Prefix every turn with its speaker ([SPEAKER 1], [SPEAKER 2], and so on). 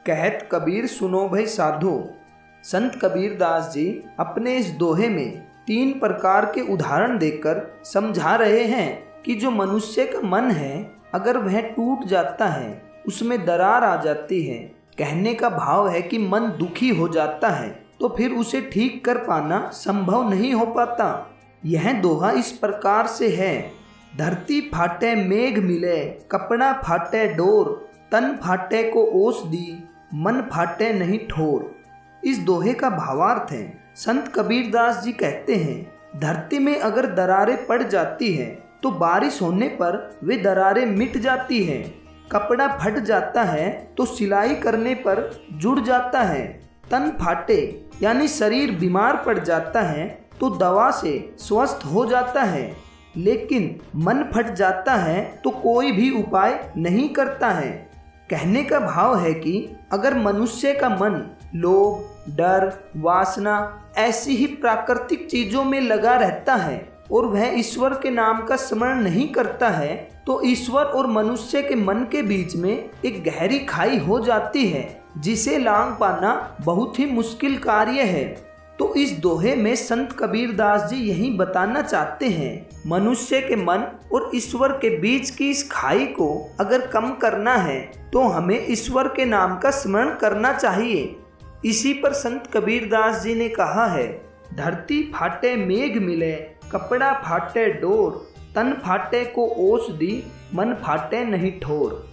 [SPEAKER 1] कहत कबीर सुनो भई साधो। संत कबीरदास जी अपने इस दोहे में 3 प्रकार के उदाहरण देकर समझा रहे हैं कि जो मनुष्य का मन है अगर वह टूट जाता है, उसमें दरार आ जाती है, कहने का भाव है कि मन दुखी हो जाता है, तो फिर उसे ठीक कर पाना संभव नहीं हो पाता। यह दोहा इस प्रकार से है। धरती फाटे मेघ मिले, कपड़ा फाटे डोर, तन फाटे को ओस दी, मन फाटे नहीं ठोर। इस दोहे का भावार्थ है, संत कबीरदास जी कहते हैं धरती में अगर दरारें पड़ जाती हैं तो बारिश होने पर वे दरारें मिट जाती हैं। कपड़ा फट जाता है तो सिलाई करने पर जुड़ जाता है। तन फाटे यानी शरीर बीमार पड़ जाता है तो दवा से स्वस्थ हो जाता है। लेकिन मन फट जाता है तो कोई भी उपाय नहीं करता है। कहने का भाव है कि अगर मनुष्य का मन लोभ, डर, वासना ऐसी ही प्राकृतिक चीजों में लगा रहता है और वह ईश्वर के नाम का स्मरण नहीं करता है, तो ईश्वर और मनुष्य के मन के बीच में एक गहरी खाई हो जाती है, जिसे लांघ पाना बहुत ही मुश्किल कार्य है। तो इस दोहे में संत कबीरदास जी यही बताना चाहते हैं, मनुष्य के मन और ईश्वर के बीच की इस खाई को अगर कम करना है तो हमें ईश्वर के नाम का स्मरण करना चाहिए। इसी पर संत कबीरदास जी ने कहा है, धरती फाटे मेघ मिले, कपड़ा फाटे डोर, तन फाटे को ओस दी, मन फाटे नहीं ठोर।